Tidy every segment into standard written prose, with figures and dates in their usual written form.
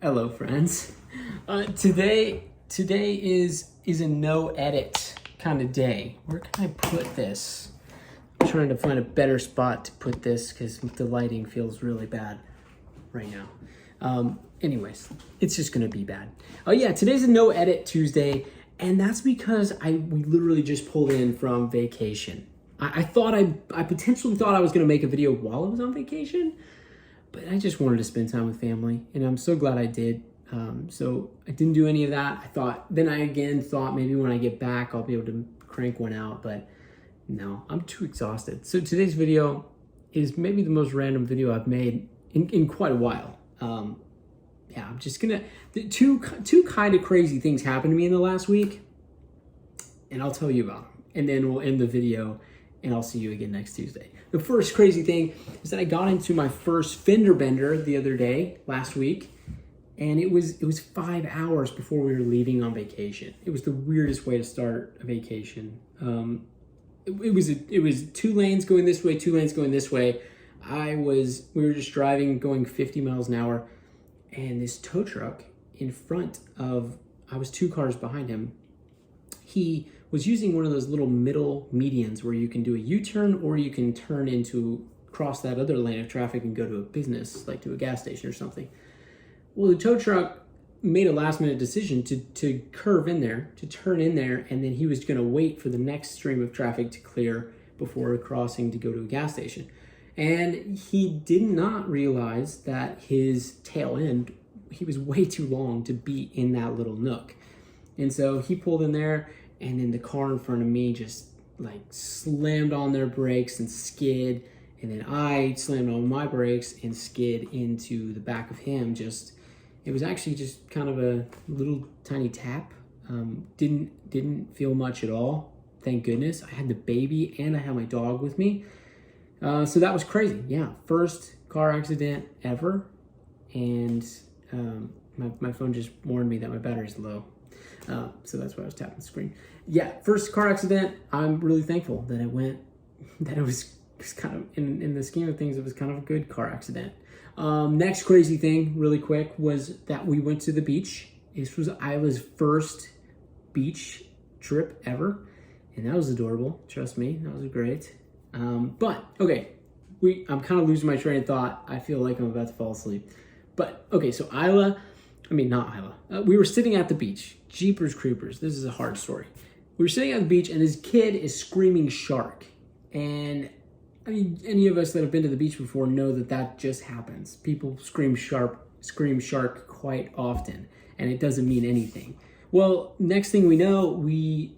Hello, friends. Today is a no edit kind of day. Where can I put this? I'm trying to find a better spot to put this because the lighting feels really bad right now. Anyways, it's just gonna be bad. Oh yeah, today's a no edit Tuesday, and that's because we literally just pulled in from vacation. I potentially thought I was gonna make a video while I was on vacation, but I just wanted to spend time with family, and I'm so glad I did. So I didn't do any of that. I again thought maybe when I get back, I'll be able to crank one out, but no, I'm too exhausted. So today's video is maybe the most random video I've made in quite a while. Yeah, I'm just gonna, two kind of crazy things happened to me in the last week, and I'll tell you about them, and then we'll end the video, and I'll see you again next Tuesday. The first crazy thing is that I got into my first fender bender the other day, last week, and it was 5 hours before we were leaving on vacation. It was the weirdest way to start a vacation. It was 2 lanes going this way, 2 lanes going this way. We were just driving, going 50 miles an hour, and this tow truck in front of, I was 2 cars behind him. He was using one of those little middle medians where you can do a U-turn or you can turn into, cross that other lane of traffic and go to a business, like to a gas station or something. Well, the tow truck made a last minute decision to curve in there, to turn in there, and then he was gonna wait for the next stream of traffic to clear before crossing to go to a gas station. And he did not realize that his tail end, he was way too long to be in that little nook. And so he pulled in there, and then the car in front of me just like slammed on their brakes and skid. And then I slammed on my brakes and skid into the back of him. It was actually just kind of a little tiny tap. Didn't feel much at all. Thank goodness. I had the baby and I had my dog with me. So that was crazy. Yeah, first car accident ever. And my phone just warned me that my battery's low. So that's why I was tapping the screen. Yeah, first car accident. I'm really thankful that it was kind of, in the scheme of things, it was kind of a good car accident. Next crazy thing, really quick, was that we went to the beach. This was Isla's first beach trip ever, and that was adorable. Trust me, that was great. But okay, I'm kind of losing my train of thought. I feel like I'm about to fall asleep. But okay, so not Isla. We were sitting at the beach. Jeepers creepers. This is a hard story. We were sitting at the beach, and this kid is screaming shark. And I mean, any of us that have been to the beach before know that just happens. People scream shark quite often, and it doesn't mean anything. Well, next thing we know, we're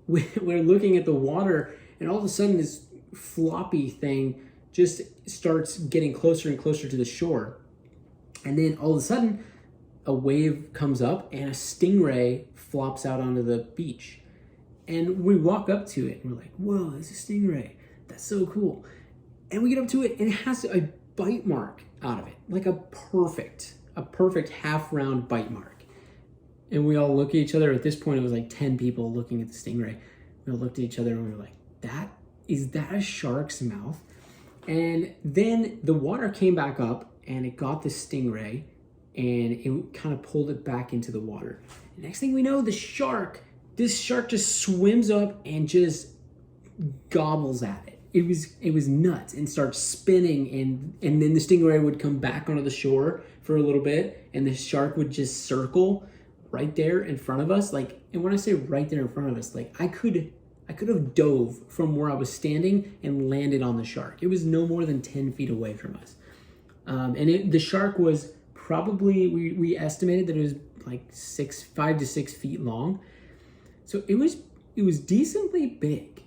looking at the water, and all of a sudden this floppy thing just starts getting closer and closer to the shore. And then all of a sudden, a wave comes up and a stingray flops out onto the beach. And we walk up to it and we're like, whoa, it's a stingray. That's so cool. And we get up to it and it has a bite mark out of it, like a perfect half round bite mark. And we all look at each other. At this point, it was like 10 people looking at the stingray. We all looked at each other and we were like, is that a shark's mouth? And then the water came back up and it got the stingray and it kind of pulled it back into the water. The next thing we know, this shark just swims up and just gobbles at it. It was nuts and starts spinning, and then the stingray would come back onto the shore for a little bit, and the shark would just circle right there in front of us. And when I say right there in front of us, I could have dove from where I was standing and landed on the shark. It was no more than 10 feet away from us. The shark was probably, we estimated that it was like 5 to 6 feet long. So it was decently big.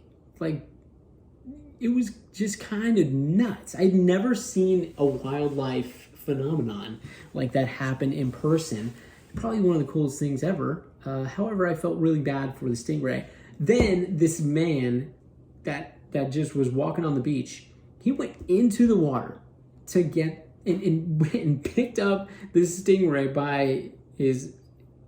It was just kind of nuts. I'd never seen a wildlife phenomenon like that happen in person. Probably one of the coolest things ever. However, I felt really bad for the stingray. Then this man that just was walking on the beach, he went into the water to get and picked up this stingray by his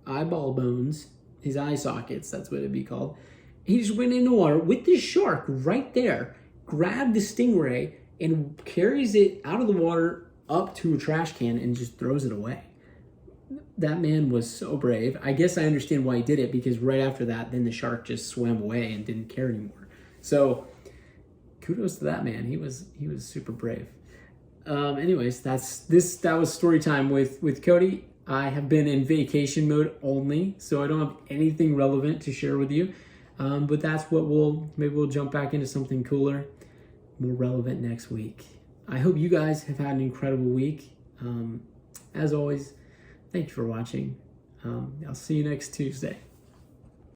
eyeball bones, his eye sockets, that's what it'd be called. He just went in the water with this shark right there, grabbed the stingray, and carries it out of the water up to a trash can and just throws it away. that man was so brave. I guess I understand why he did it, because right after that, then the shark just swam away and didn't care anymore. So kudos to that man. He was super brave. Anyways, that was story time with Cody. I have been in vacation mode only, so I don't have anything relevant to share with you. But that's what maybe we'll jump back into something cooler, more relevant next week. I hope you guys have had an incredible week. As always, thank you for watching. I'll see you next Tuesday.